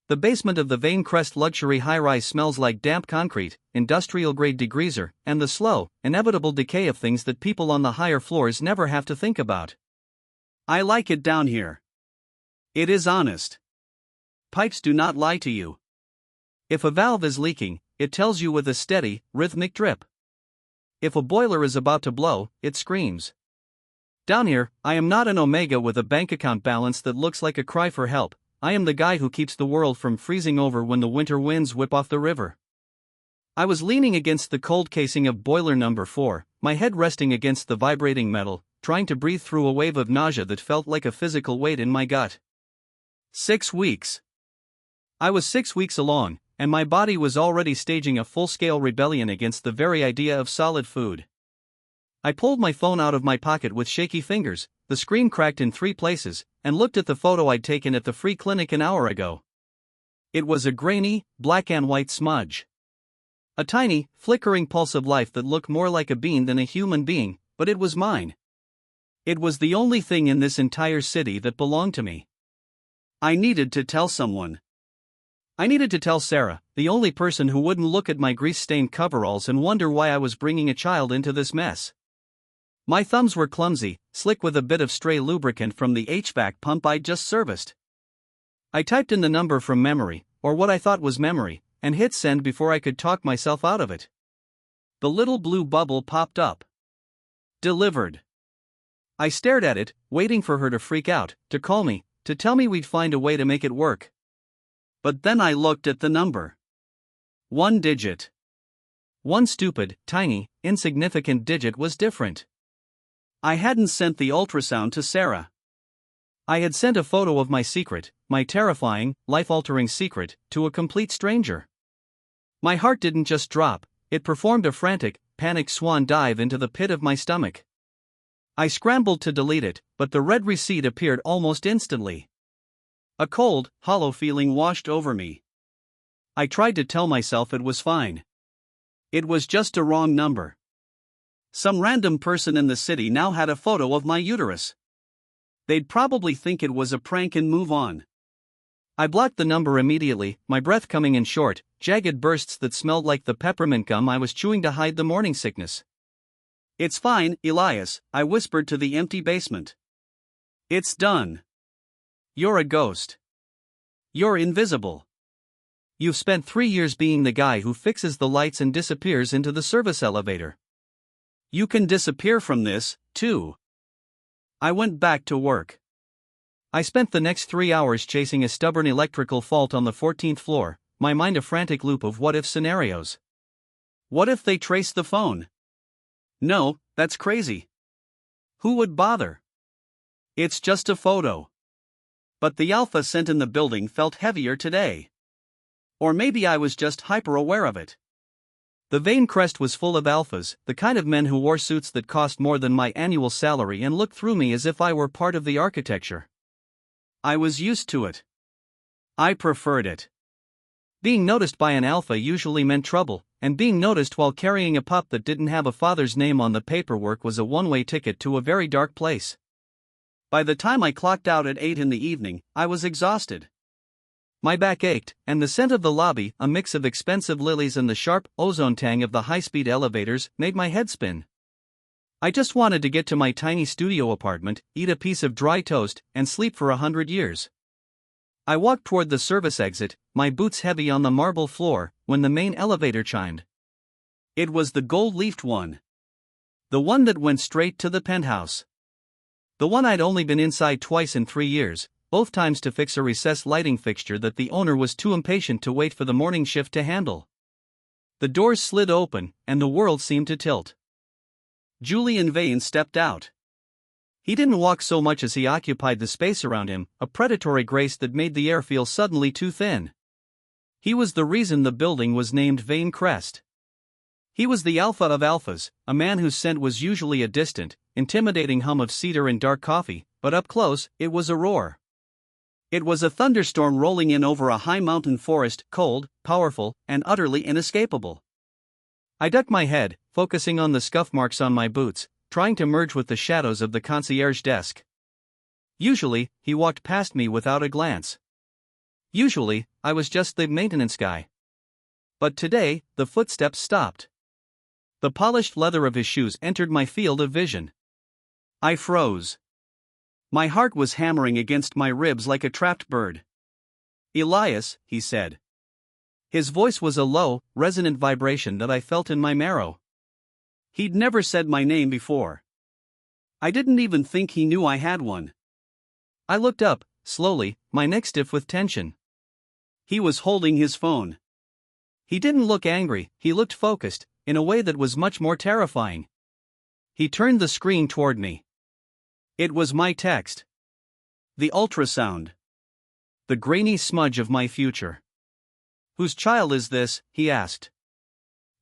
The basement of the Vanecrest luxury high-rise smells like damp concrete, industrial-grade degreaser, and the slow, inevitable decay of things that people on the higher floors never have to think about. I like it down here. It is honest. Pipes do not lie to you. If a valve is leaking, it tells you with a steady, rhythmic drip. If a boiler is about to blow, it screams. Down here, I am not an omega with a bank account balance that looks like a cry for help. I am the guy who keeps the world from freezing over when the winter winds whip off the river. I was leaning against the cold casing of boiler number 4, my head resting against the vibrating metal, trying to breathe through a wave of nausea that felt like a physical weight in my gut. 6 weeks. I was 6 weeks along, and my body was already staging a full-scale rebellion against the very idea of solid food. I pulled my phone out of my pocket with shaky fingers, the screen cracked in 3 places, and looked at the photo I'd taken at the free clinic an hour ago. It was a grainy, black and white smudge. A tiny, flickering pulse of life that looked more like a bean than a human being, but it was mine. It was the only thing in this entire city that belonged to me. I needed to tell someone. I needed to tell Sarah, the only person who wouldn't look at my grease-stained coveralls and wonder why I was bringing a child into this mess. My thumbs were clumsy, slick with a bit of stray lubricant from the HVAC pump I'd just serviced. I typed in the number from memory, or what I thought was memory, and hit send before I could talk myself out of it. The little blue bubble popped up. Delivered. I stared at it, waiting for her to freak out, to call me, to tell me we'd find a way to make it work. But then I looked at the number. 1 digit. One stupid, tiny, insignificant digit was different. I hadn't sent the ultrasound to Sarah. I had sent a photo of my secret, my terrifying, life-altering secret, to a complete stranger. My heart didn't just drop, it performed a frantic, panicked swan dive into the pit of my stomach. I scrambled to delete it, but the red receipt appeared almost instantly. A cold, hollow feeling washed over me. I tried to tell myself it was fine. It was just a wrong number. Some random person in the city now had a photo of my uterus. They'd probably think it was a prank and move on. I blocked the number immediately, my breath coming in short, jagged bursts that smelled like the peppermint gum I was chewing to hide the morning sickness. "It's fine, Elias," I whispered to the empty basement. "It's done. You're a ghost. You're invisible. You've spent 3 years being the guy who fixes the lights and disappears into the service elevator. You can disappear from this, too." I went back to work. I spent the next 3 hours chasing a stubborn electrical fault on the 14th floor, my mind a frantic loop of what-if scenarios. What if they traced the phone? No, that's crazy. Who would bother? It's just a photo. But the alpha scent in the building felt heavier today. Or maybe I was just hyper-aware of it. The Vanecrest was full of alphas, the kind of men who wore suits that cost more than my annual salary and looked through me as if I were part of the architecture. I was used to it. I preferred it. Being noticed by an alpha usually meant trouble, and being noticed while carrying a pup that didn't have a father's name on the paperwork was a one-way ticket to a very dark place. By the time I clocked out at 8 in the evening, I was exhausted. My back ached, and the scent of the lobby, a mix of expensive lilies and the sharp ozone tang of the high-speed elevators, made my head spin. I just wanted to get to my tiny studio apartment, eat a piece of dry toast, and sleep for 100 years. I walked toward the service exit, my boots heavy on the marble floor, when the main elevator chimed. It was the gold-leafed one. The one that went straight to the penthouse. The one I'd only been inside twice in 3 years, both times to fix a recessed lighting fixture that the owner was too impatient to wait for the morning shift to handle. The doors slid open, and the world seemed to tilt. Julian Vane stepped out. He didn't walk so much as he occupied the space around him, a predatory grace that made the air feel suddenly too thin. He was the reason the building was named Vanecrest. He was the alpha of alphas, a man whose scent was usually a distant, intimidating hum of cedar and dark coffee, but up close, it was a roar. It was a thunderstorm rolling in over a high mountain forest, cold, powerful, and utterly inescapable. I ducked my head, focusing on the scuff marks on my boots, trying to merge with the shadows of the concierge desk. Usually, he walked past me without a glance. Usually, I was just the maintenance guy. But today, the footsteps stopped. The polished leather of his shoes entered my field of vision. I froze. My heart was hammering against my ribs like a trapped bird. "Elias," he said. His voice was a low, resonant vibration that I felt in my marrow. He'd never said my name before. I didn't even think he knew I had one. I looked up, slowly, my neck stiff with tension. He was holding his phone. He didn't look angry, he looked focused, in a way that was much more terrifying. He turned the screen toward me. It was my text. The ultrasound. The grainy smudge of my future. "Whose child is this?" he asked.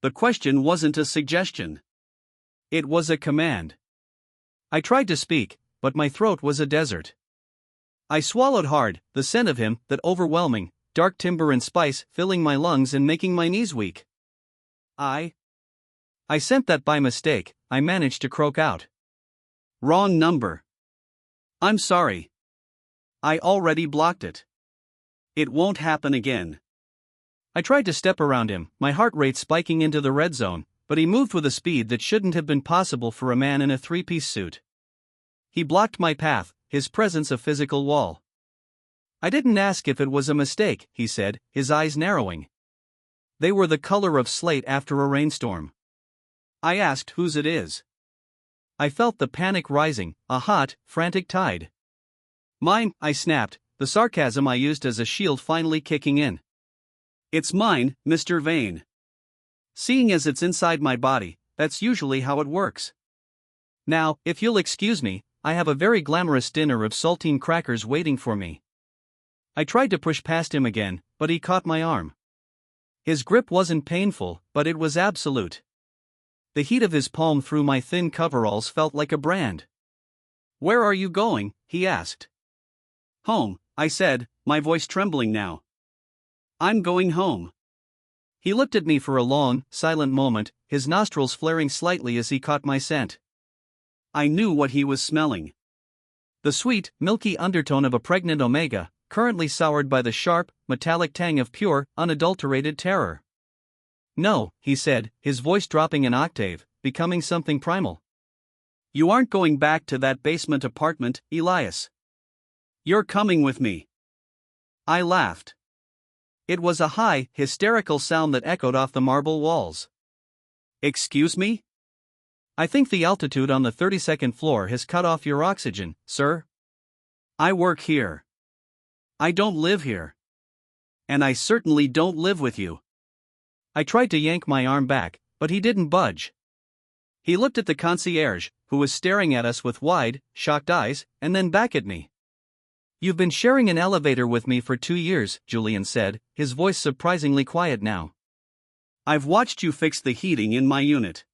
The question wasn't a suggestion. It was a command. I tried to speak, but my throat was a desert. I swallowed hard, the scent of him, that overwhelming, dark timber and spice, filling my lungs and making my knees weak. I sent that by mistake," I managed to croak out. "Wrong number. I'm sorry. I already blocked it. It won't happen again." I tried to step around him, my heart rate spiking into the red zone, but he moved with a speed that shouldn't have been possible for a man in a three-piece suit. He blocked my path, his presence a physical wall. "I didn't ask if it was a mistake," he said, his eyes narrowing. They were the color of slate after a rainstorm. "I asked whose it is." I felt the panic rising, a hot, frantic tide. "Mine," I snapped, the sarcasm I used as a shield finally kicking in. "It's mine, Mr. Vane. Seeing as it's inside my body, that's usually how it works. Now, if you'll excuse me, I have a very glamorous dinner of saltine crackers waiting for me." I tried to push past him again, but he caught my arm. His grip wasn't painful, but it was absolute. The heat of his palm through my thin coveralls felt like a brand. "Where are you going?" he asked. "Home," I said, my voice trembling now. "I'm going home." He looked at me for a long, silent moment, his nostrils flaring slightly as he caught my scent. I knew what he was smelling. The sweet, milky undertone of a pregnant omega, currently soured by the sharp, metallic tang of pure, unadulterated terror. "No," he said, his voice dropping an octave, becoming something primal. "You aren't going back to that basement apartment, Elias. You're coming with me." I laughed. It was a high, hysterical sound that echoed off the marble walls. "Excuse me? I think the altitude on the 32nd floor has cut off your oxygen, sir. I work here. I don't live here. And I certainly don't live with you." I tried to yank my arm back, but he didn't budge. He looked at the concierge, who was staring at us with wide, shocked eyes, and then back at me. "You've been sharing an elevator with me for 2 years, Julian said, his voice surprisingly quiet now. "I've watched you fix the heating in my unit.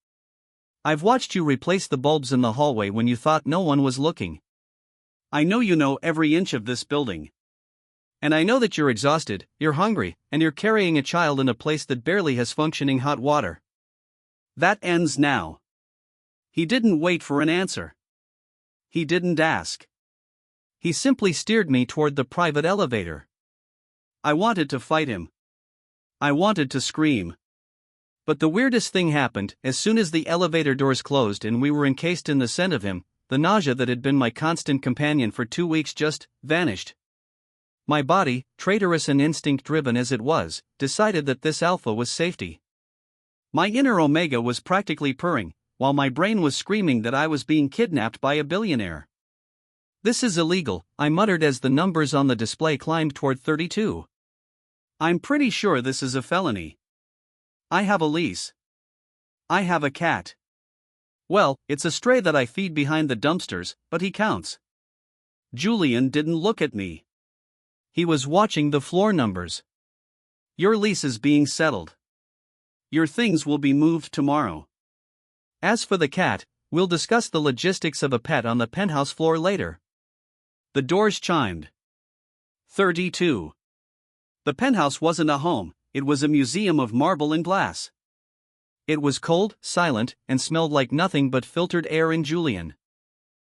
I've watched you replace the bulbs in the hallway when you thought no one was looking. I know you know every inch of this building. And I know that you're exhausted, you're hungry, and you're carrying a child in a place that barely has functioning hot water. That ends now." He didn't wait for an answer. He didn't ask. He simply steered me toward the private elevator. I wanted to fight him. I wanted to scream. But the weirdest thing happened. As soon as the elevator doors closed and we were encased in the scent of him, the nausea that had been my constant companion for 2 weeks just vanished. My body, traitorous and instinct-driven as it was, decided that this alpha was safety. My inner omega was practically purring, while my brain was screaming that I was being kidnapped by a billionaire. "This is illegal," I muttered as the numbers on the display climbed toward 32. "I'm pretty sure this is a felony. I have a lease. I have a cat. Well, it's a stray that I feed behind the dumpsters, but he counts." Julian didn't look at me. He was watching the floor numbers. "Your lease is being settled. Your things will be moved tomorrow. As for the cat, we'll discuss the logistics of a pet on the penthouse floor later." The doors chimed. 32. The penthouse wasn't a home, it was a museum of marble and glass. It was cold, silent, and smelled like nothing but filtered air in Julian.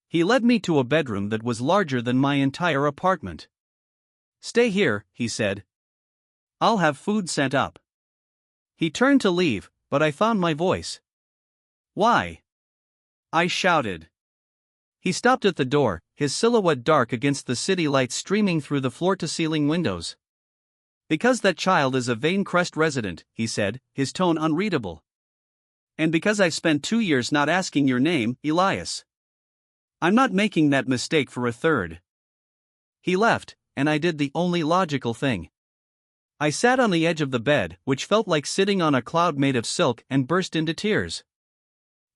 He led me to a bedroom that was larger than my entire apartment. Stay here, he said. I'll have food sent up. He turned to leave, but I found my voice. Why? I shouted. He stopped at the door, his silhouette dark against the city lights streaming through the floor-to-ceiling windows. Because that child is a Vanecrest resident, he said, his tone unreadable. And because I've spent 2 years not asking your name, Elias. I'm not making that mistake for a third. He left, and I did the only logical thing. I sat on the edge of the bed, which felt like sitting on a cloud made of silk, and burst into tears.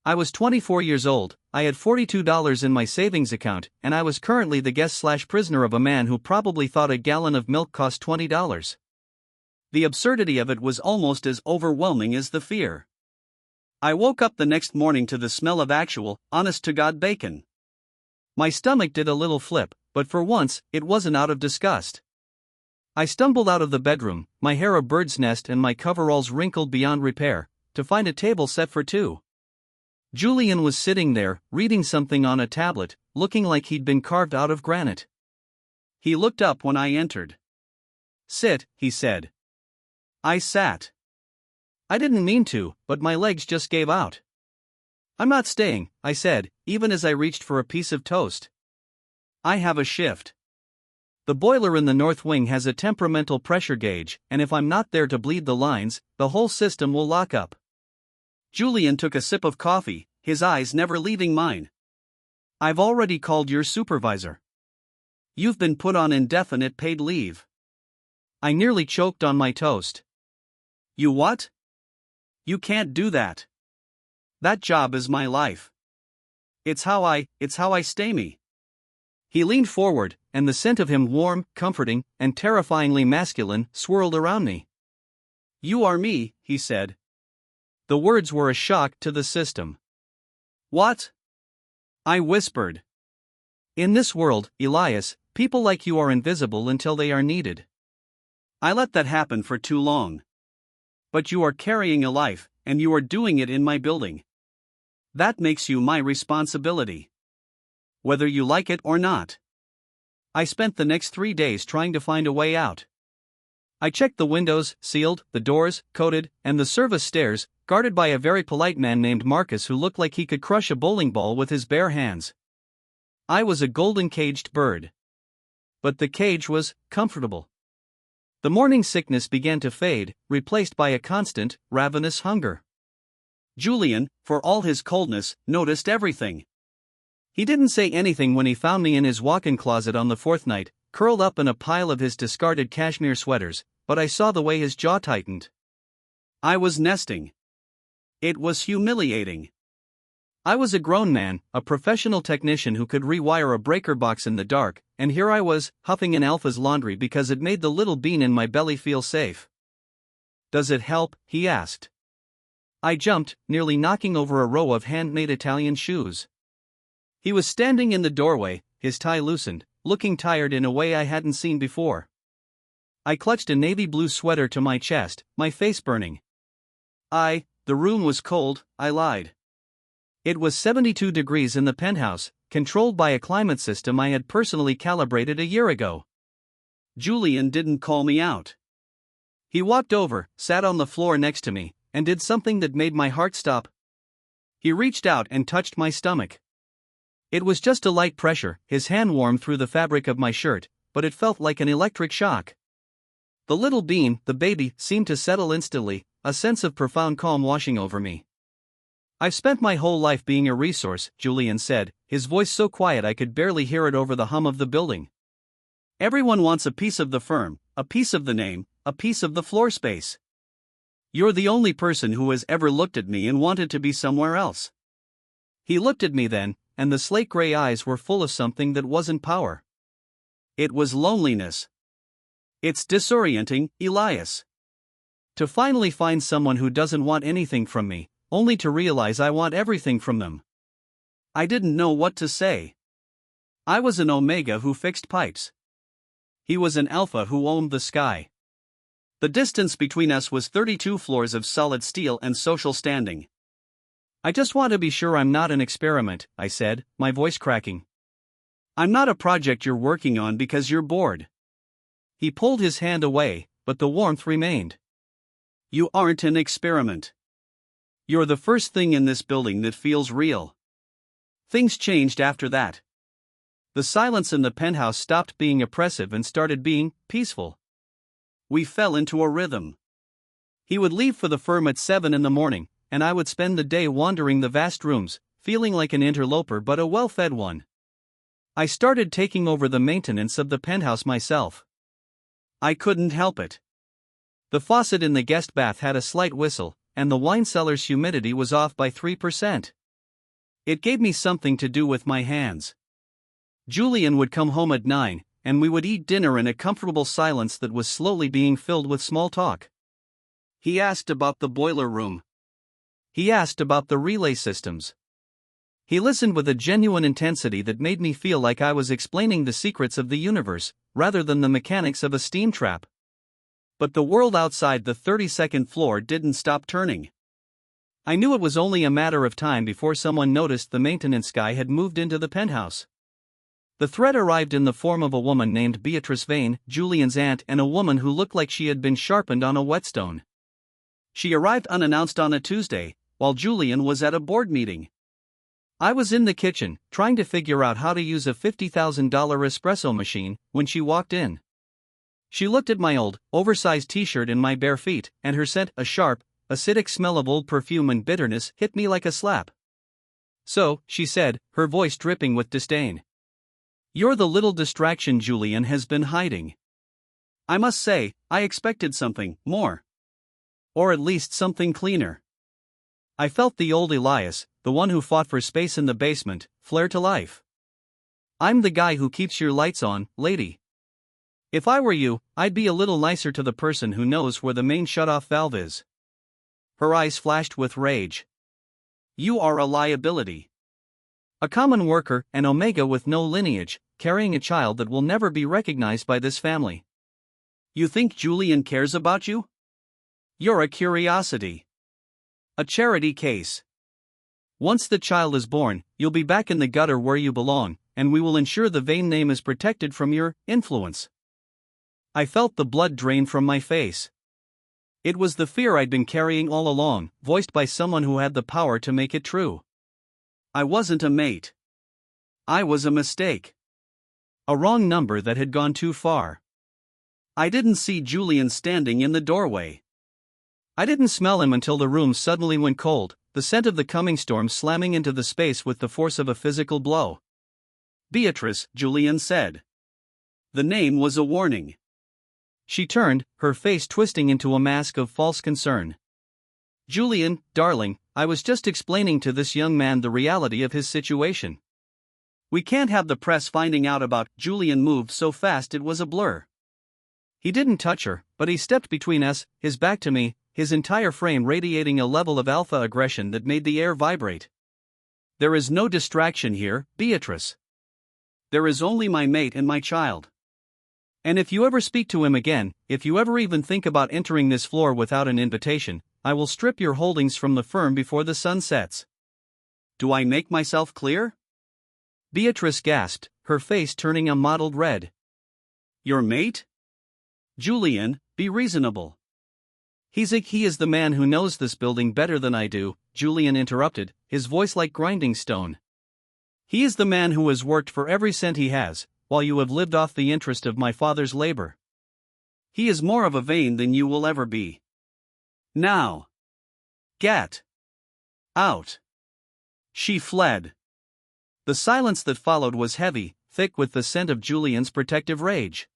I was 24 years old, I had $42 in my savings account, and I was currently the guest/prisoner of a man who probably thought a gallon of milk cost $20. The absurdity of it was almost as overwhelming as the fear. I woke up the next morning to the smell of actual, honest-to-God bacon. My stomach did a little flip, but for once, it wasn't out of disgust. I stumbled out of the bedroom, my hair a bird's nest and my coveralls wrinkled beyond repair, to find a table set for two. Julian was sitting there, reading something on a tablet, looking like he'd been carved out of granite. He looked up when I entered. Sit, he said. I sat. I didn't mean to, but my legs just gave out. I'm not staying, I said, even as I reached for a piece of toast. I have a shift. The boiler in the north wing has a temperamental pressure gauge, and if I'm not there to bleed the lines, the whole system will lock up. Julian took a sip of coffee, his eyes never leaving mine. I've already called your supervisor. You've been put on indefinite paid leave. I nearly choked on my toast. You what? You can't do that. That job is my life. It's how I stay me. He leaned forward, and the scent of him, warm, comforting, and terrifyingly masculine, swirled around me. You are me, he said. The words were a shock to the system. What? I whispered. In this world, Elias, people like you are invisible until they are needed. I let that happen for too long. But you are carrying a life, and you are doing it in my building. That makes you my responsibility. Whether you like it or not. I spent the next 3 days trying to find a way out. I checked the windows, sealed, the doors, coated, and the service stairs, guarded by a very polite man named Marcus who looked like he could crush a bowling ball with his bare hands. I was a golden-caged bird. But the cage was comfortable. The morning sickness began to fade, replaced by a constant, ravenous hunger. Julian, for all his coldness, noticed everything. He didn't say anything when he found me in his walk-in closet on the fourth night, curled up in a pile of his discarded cashmere sweaters, but I saw the way his jaw tightened. I was nesting. It was humiliating. I was a grown man, a professional technician who could rewire a breaker box in the dark, and here I was, huffing in Alpha's laundry because it made the little bean in my belly feel safe. Does it help? He asked. I jumped, nearly knocking over a row of handmade Italian shoes. He was standing in the doorway, his tie loosened, looking tired in a way I hadn't seen before. I clutched a navy blue sweater to my chest, my face burning. The room was cold, I lied. It was 72 degrees in the penthouse, controlled by a climate system I had personally calibrated a year ago. Julian didn't call me out. He walked over, sat on the floor next to me, and did something that made my heart stop. He reached out and touched my stomach. It was just a light pressure, his hand warmed through the fabric of my shirt, but it felt like an electric shock. The little bean, the baby, seemed to settle instantly, a sense of profound calm washing over me. I've spent my whole life being a resource, Julian said, his voice so quiet I could barely hear it over the hum of the building. Everyone wants a piece of the firm, a piece of the name, a piece of the floor space. You're the only person who has ever looked at me and wanted to be somewhere else. He looked at me then, and the slate-gray eyes were full of something that wasn't power. It was loneliness. It's disorienting, Elias. To finally find someone who doesn't want anything from me, only to realize I want everything from them. I didn't know what to say. I was an omega who fixed pipes. He was an alpha who owned the sky. The distance between us was 32 floors of solid steel and social standing. I just want to be sure I'm not an experiment, I said, my voice cracking. I'm not a project you're working on because you're bored. He pulled his hand away, but the warmth remained. You aren't an experiment. You're the first thing in this building that feels real. Things changed after that. The silence in the penthouse stopped being oppressive and started being peaceful. We fell into a rhythm. He would leave for the firm at 7 in the morning, and I would spend the day wandering the vast rooms, feeling like an interloper but a well-fed one. I started taking over the maintenance of the penthouse myself. I couldn't help it. The faucet in the guest bath had a slight whistle, and the wine cellar's humidity was off by 3%. It gave me something to do with my hands. Julian would come home at 9, and we would eat dinner in a comfortable silence that was slowly being filled with small talk. He asked about the boiler room. He asked about the relay systems. He listened with a genuine intensity that made me feel like I was explaining the secrets of the universe, rather than the mechanics of a steam trap. But the world outside the 32nd floor didn't stop turning. I knew it was only a matter of time before someone noticed the maintenance guy had moved into the penthouse. The threat arrived in the form of a woman named Beatrice Vane, Julian's aunt, and a woman who looked like she had been sharpened on a whetstone. She arrived unannounced on a Tuesday, while Julian was at a board meeting. I was in the kitchen, trying to figure out how to use a $50,000 espresso machine, when she walked in. She looked at my old, oversized t-shirt and my bare feet, and her scent, a sharp, acidic smell of old perfume and bitterness, hit me like a slap. So, she said, her voice dripping with disdain. You're the little distraction Julian has been hiding. I must say, I expected something more. Or at least something cleaner. I felt the old Elias, the one who fought for space in the basement, flare to life. I'm the guy who keeps your lights on, lady. If I were you, I'd be a little nicer to the person who knows where the main shutoff valve is. Her eyes flashed with rage. You are a liability. A common worker, an omega with no lineage, carrying a child that will never be recognized by this family. You think Julian cares about you? You're a curiosity. A charity case. Once the child is born, you'll be back in the gutter where you belong, and we will ensure the Vane name is protected from your influence. I felt the blood drain from my face. It was the fear I'd been carrying all along, voiced by someone who had the power to make it true. I wasn't a mate. I was a mistake. A wrong number that had gone too far. I didn't see Julian standing in the doorway. I didn't smell him until the room suddenly went cold, the scent of the coming storm slamming into the space with the force of a physical blow. Beatrice, Julian said. The name was a warning. She turned, her face twisting into a mask of false concern. Julian, darling, I was just explaining to this young man the reality of his situation. We can't have the press finding out about. Julian moved so fast it was a blur. He didn't touch her, but he stepped between us, his back to me, his entire frame radiating a level of alpha aggression that made the air vibrate. There is no distraction here, Beatrice. There is only my mate and my child. And if you ever speak to him again, if you ever even think about entering this floor without an invitation, I will strip your holdings from the firm before the sun sets. Do I make myself clear? Beatrice gasped, her face turning a mottled red. Your mate? Julian, be reasonable. He is the man who knows this building better than I do, Julian interrupted, his voice like grinding stone. He is the man who has worked for every cent he has, while you have lived off the interest of my father's labor. He is more of a Vane than you will ever be. Now. Get. Out. She fled. The silence that followed was heavy, thick with the scent of Julian's protective rage.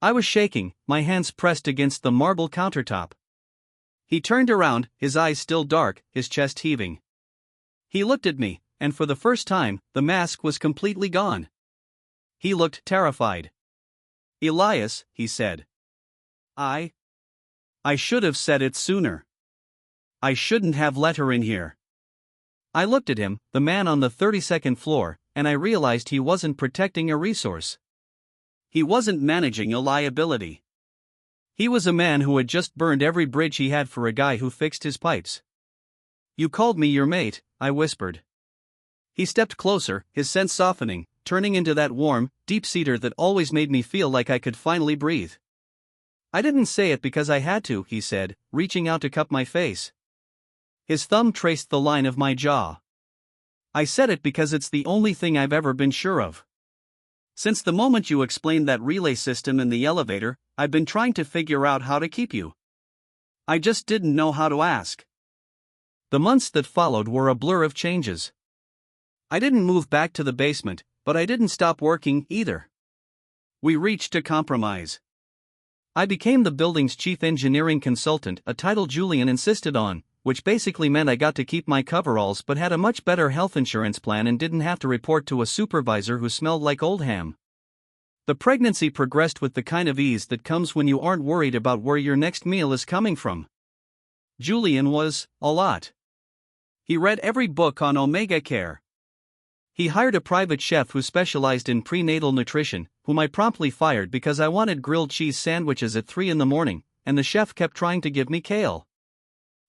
I was shaking, my hands pressed against the marble countertop. He turned around, his eyes still dark, his chest heaving. He looked at me, and for the first time, the mask was completely gone. He looked terrified. Elias, he said. I should have said it sooner. I shouldn't have let her in here. I looked at him, the man on the 32nd floor, and I realized he wasn't protecting a resource. He wasn't managing a liability. He was a man who had just burned every bridge he had for a guy who fixed his pipes. You called me your mate, I whispered. He stepped closer, his sense softening, turning into that warm, deep cedar that always made me feel like I could finally breathe. I didn't say it because I had to, he said, reaching out to cup my face. His thumb traced the line of my jaw. I said it because it's the only thing I've ever been sure of. Since the moment you explained that relay system in the elevator, I've been trying to figure out how to keep you. I just didn't know how to ask. The months that followed were a blur of changes. I didn't move back to the basement, but I didn't stop working either. We reached a compromise. I became the building's chief engineering consultant, a title Julian insisted on, which basically meant I got to keep my coveralls but had a much better health insurance plan and didn't have to report to a supervisor who smelled like old ham. The pregnancy progressed with the kind of ease that comes when you aren't worried about where your next meal is coming from. Julian was a lot. He read every book on omega care. He hired a private chef who specialized in prenatal nutrition, whom I promptly fired because I wanted grilled cheese sandwiches at 3 a.m, and the chef kept trying to give me kale.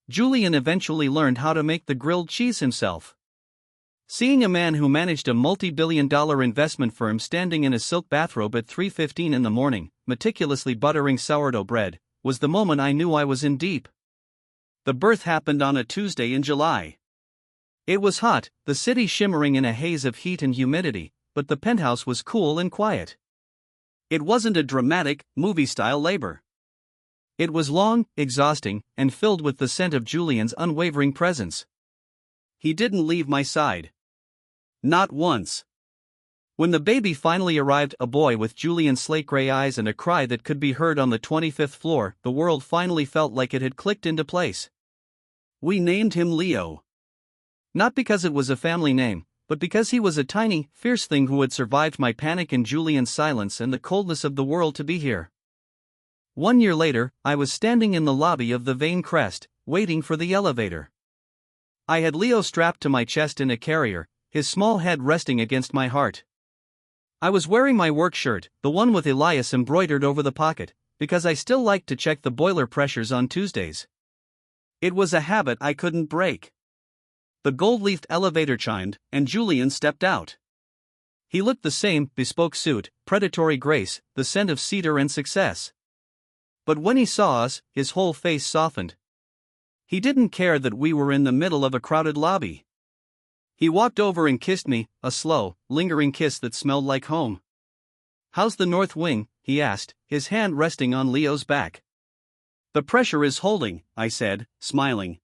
Julian eventually learned how to make the grilled cheese himself. Seeing a man who managed a multi-billion-dollar investment firm standing in a silk bathrobe at 3:15 in the morning, meticulously buttering sourdough bread, was the moment I knew I was in deep. The birth happened on a Tuesday in July. It was hot, the city shimmering in a haze of heat and humidity, but the penthouse was cool and quiet. It wasn't a dramatic, movie-style labor. It was long, exhausting, and filled with the scent of Julian's unwavering presence. He didn't leave my side. Not once. When the baby finally arrived, a boy with Julian's slate-gray eyes and a cry that could be heard on the 25th floor, the world finally felt like it had clicked into place. We named him Leo. Not because it was a family name, but because he was a tiny, fierce thing who had survived my panic and Julian's silence and the coldness of the world to be here. 1 year later, I was standing in the lobby of the Vane Crest, waiting for the elevator. I had Leo strapped to my chest in a carrier, his small head resting against my heart. I was wearing my work shirt, the one with Elias embroidered over the pocket, because I still liked to check the boiler pressures on Tuesdays. It was a habit I couldn't break. The gold-leafed elevator chimed, and Julian stepped out. He looked the same, bespoke suit, predatory grace, the scent of cedar and success. But when he saw us, his whole face softened. He didn't care that we were in the middle of a crowded lobby. He walked over and kissed me, a slow, lingering kiss that smelled like home. "How's the north wing?" he asked, his hand resting on Leo's back. "The pressure is holding," I said, smiling.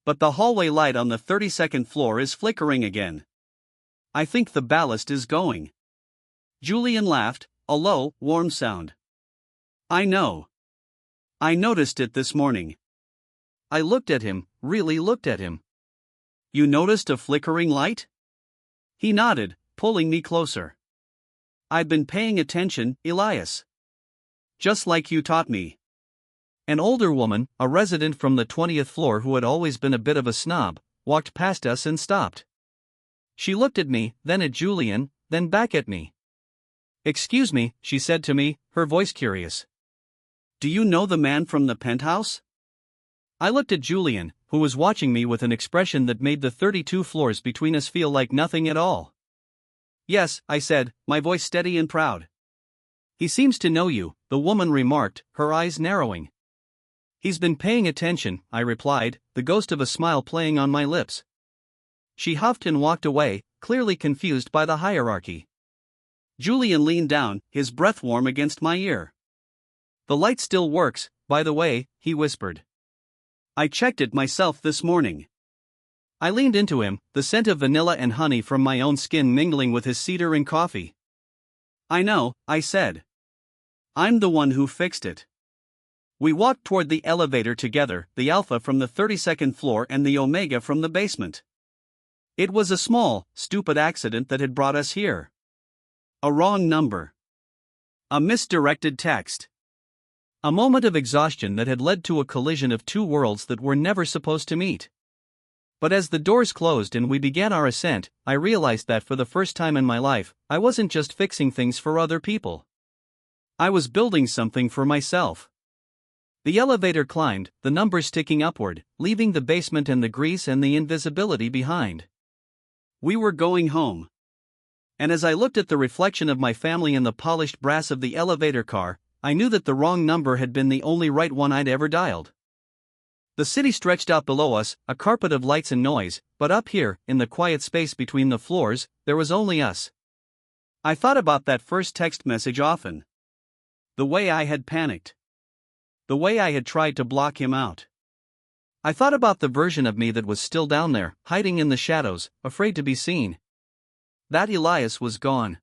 "But the hallway light on the 32nd floor is flickering again. I think the ballast is going." Julian laughed, a low, warm sound. "I know. I noticed it this morning." I looked at him, really looked at him. "You noticed a flickering light?" He nodded, pulling me closer. "I've been paying attention, Elias. Just like you taught me." An older woman, a resident from the 20th floor who had always been a bit of a snob, walked past us and stopped. She looked at me, then at Julian, then back at me. "Excuse me," she said to me, her voice curious. "Do you know the man from the penthouse?" I looked at Julian, who was watching me with an expression that made the 32 floors between us feel like nothing at all. "Yes," I said, my voice steady and proud. "He seems to know you," the woman remarked, her eyes narrowing. "He's been paying attention," I replied, the ghost of a smile playing on my lips. She huffed and walked away, clearly confused by the hierarchy. Julian leaned down, his breath warm against my ear. "The light still works, by the way," he whispered. "I checked it myself this morning." I leaned into him, the scent of vanilla and honey from my own skin mingling with his cedar and coffee. "I know," I said. "I'm the one who fixed it." We walked toward the elevator together, the Alpha from the 32nd floor and the Omega from the basement. It was a small, stupid accident that had brought us here. A wrong number. A misdirected text. A moment of exhaustion that had led to a collision of two worlds that were never supposed to meet. But as the doors closed and we began our ascent, I realized that for the first time in my life, I wasn't just fixing things for other people. I was building something for myself. The elevator climbed, the numbers ticking upward, leaving the basement and the grease and the invisibility behind. We were going home. And as I looked at the reflection of my family in the polished brass of the elevator car, I knew that the wrong number had been the only right one I'd ever dialed. The city stretched out below us, a carpet of lights and noise, but up here, in the quiet space between the floors, there was only us. I thought about that first text message often. The way I had panicked. The way I had tried to block him out. I thought about the version of me that was still down there, hiding in the shadows, afraid to be seen. That Elias was gone.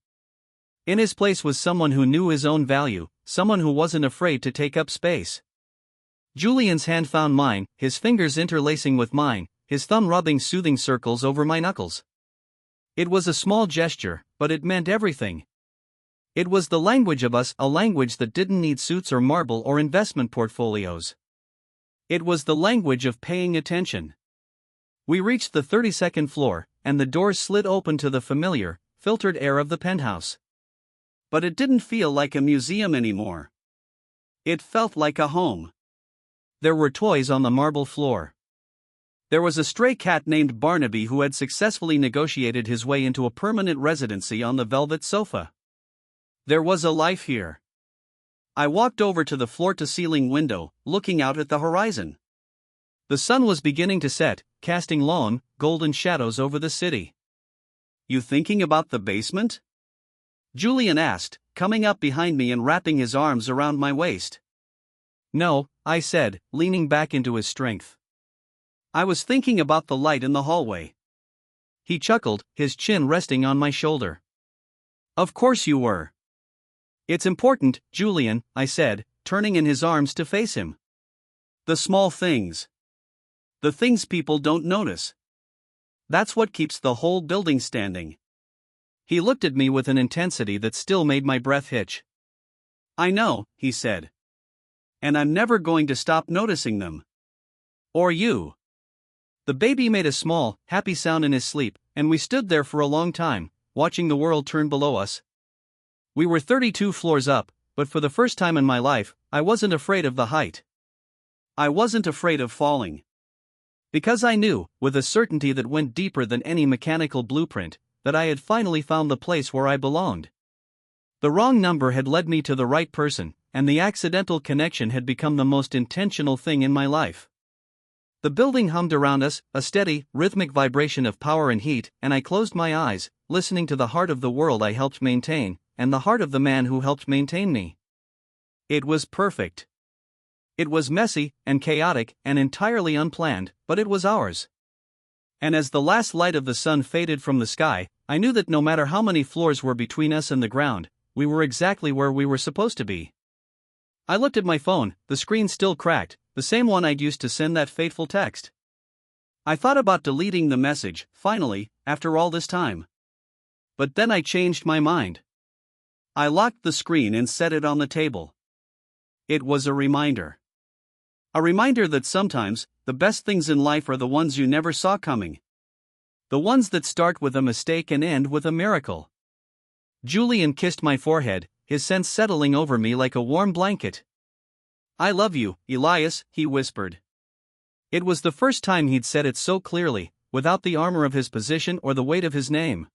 In his place was someone who knew his own value, someone who wasn't afraid to take up space. Julian's hand found mine, his fingers interlacing with mine, his thumb rubbing soothing circles over my knuckles. It was a small gesture, but it meant everything. It was the language of us, a language that didn't need suits or marble or investment portfolios. It was the language of paying attention. We reached the 32nd floor, and the doors slid open to the familiar, filtered air of the penthouse. But it didn't feel like a museum anymore. It felt like a home. There were toys on the marble floor. There was a stray cat named Barnaby who had successfully negotiated his way into a permanent residency on the velvet sofa. There was a life here. I walked over to the floor-to-ceiling window, looking out at the horizon. The sun was beginning to set, casting long, golden shadows over the city. "You thinking about the basement?" Julian asked, coming up behind me and wrapping his arms around my waist. "No," I said, leaning back into his strength. "I was thinking about the light in the hallway." He chuckled, his chin resting on my shoulder. "Of course you were." "It's important, Julian," I said, turning in his arms to face him. "The small things. The things people don't notice. That's what keeps the whole building standing." He looked at me with an intensity that still made my breath hitch. "I know," he said. "And I'm never going to stop noticing them. Or you." The baby made a small, happy sound in his sleep, and we stood there for a long time, watching the world turn below us. We were 32 floors up, but for the first time in my life, I wasn't afraid of the height. I wasn't afraid of falling. Because I knew, with a certainty that went deeper than any mechanical blueprint, that I had finally found the place where I belonged. The wrong number had led me to the right person, and the accidental connection had become the most intentional thing in my life. The building hummed around us, a steady, rhythmic vibration of power and heat, and I closed my eyes, listening to the heart of the world I helped maintain, and the heart of the man who helped maintain me. It was perfect. It was messy, and chaotic, and entirely unplanned, but it was ours. And as the last light of the sun faded from the sky, I knew that no matter how many floors were between us and the ground, we were exactly where we were supposed to be. I looked at my phone, the screen still cracked, the same one I'd used to send that fateful text. I thought about deleting the message, finally, after all this time. But then I changed my mind. I locked the screen and set it on the table. It was a reminder. A reminder that sometimes, the best things in life are the ones you never saw coming. The ones that start with a mistake and end with a miracle. Julian kissed my forehead, his scent settling over me like a warm blanket. "I love you, Elias," he whispered. It was the first time he'd said it so clearly, without the armor of his position or the weight of his name.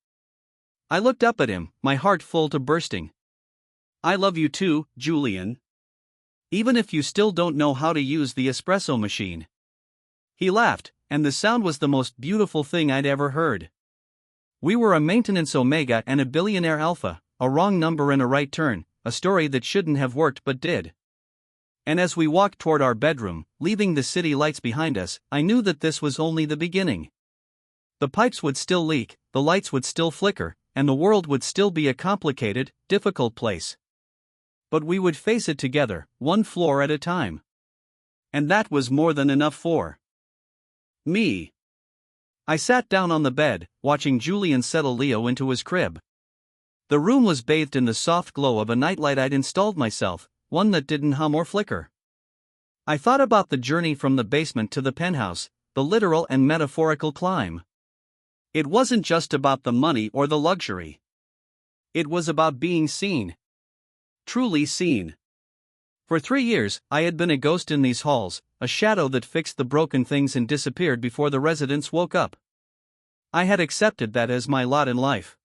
I looked up at him, my heart full to bursting. "I love you too, Julian. Even if you still don't know how to use the espresso machine." He laughed, and the sound was the most beautiful thing I'd ever heard. We were a maintenance omega and a billionaire alpha, a wrong number and a right turn, a story that shouldn't have worked but did. And as we walked toward our bedroom, leaving the city lights behind us, I knew that this was only the beginning. The pipes would still leak, the lights would still flicker, and the world would still be a complicated, difficult place. But we would face it together, one floor at a time. And that was more than enough for me. I sat down on the bed, watching Julian settle Leo into his crib. The room was bathed in the soft glow of a nightlight I'd installed myself, one that didn't hum or flicker. I thought about the journey from the basement to the penthouse, the literal and metaphorical climb. It wasn't just about the money or the luxury. It was about being seen. Truly seen. For 3 years, I had been a ghost in these halls, a shadow that fixed the broken things and disappeared before the residents woke up. I had accepted that as my lot in life.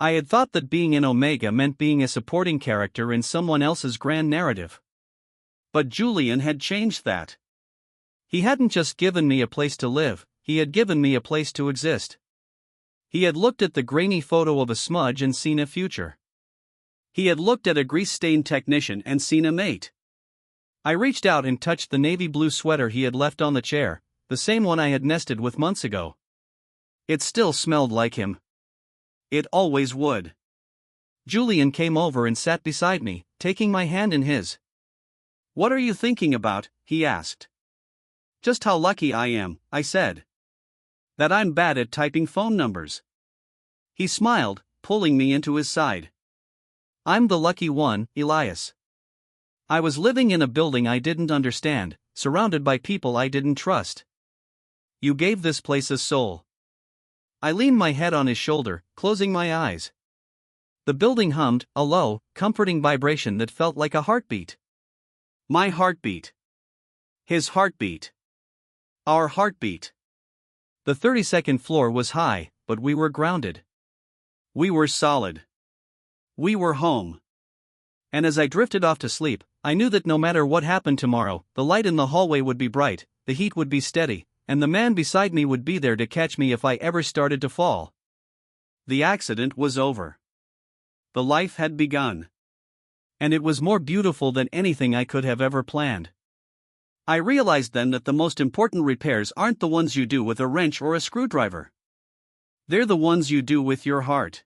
I had thought that being in Omega meant being a supporting character in someone else's grand narrative. But Julian had changed that. He hadn't just given me a place to live, he had given me a place to exist. He had looked at the grainy photo of a smudge and seen a future. He had looked at a grease-stained technician and seen a mate. I reached out and touched the navy blue sweater he had left on the chair, the same one I had nested with months ago. It still smelled like him. It always would. Julian came over and sat beside me, taking my hand in his. "What are you thinking about?" he asked. "Just how lucky I am," I said. "That I'm bad at typing phone numbers." He smiled, pulling me into his side. "I'm the lucky one, Elias. I was living in a building I didn't understand, surrounded by people I didn't trust. You gave this place a soul." I leaned my head on his shoulder, closing my eyes. The building hummed, a low, comforting vibration that felt like a heartbeat. My heartbeat. His heartbeat. Our heartbeat. The 32nd floor was high, but we were grounded. We were solid. We were home. And as I drifted off to sleep, I knew that no matter what happened tomorrow, the light in the hallway would be bright, the heat would be steady, and the man beside me would be there to catch me if I ever started to fall. The accident was over. The life had begun. And it was more beautiful than anything I could have ever planned. I realized then that the most important repairs aren't the ones you do with a wrench or a screwdriver. They're the ones you do with your heart.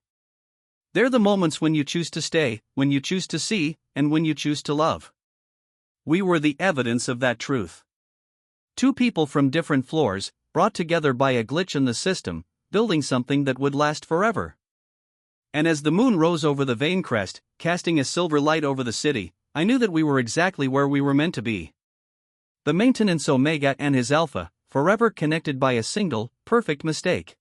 They're the moments when you choose to stay, when you choose to see, and when you choose to love. We were the evidence of that truth. Two people from different floors, brought together by a glitch in the system, building something that would last forever. And as the moon rose over the Vane crest, casting a silver light over the city, I knew that we were exactly where we were meant to be. The maintenance Omega and his Alpha, forever connected by a single, perfect mistake.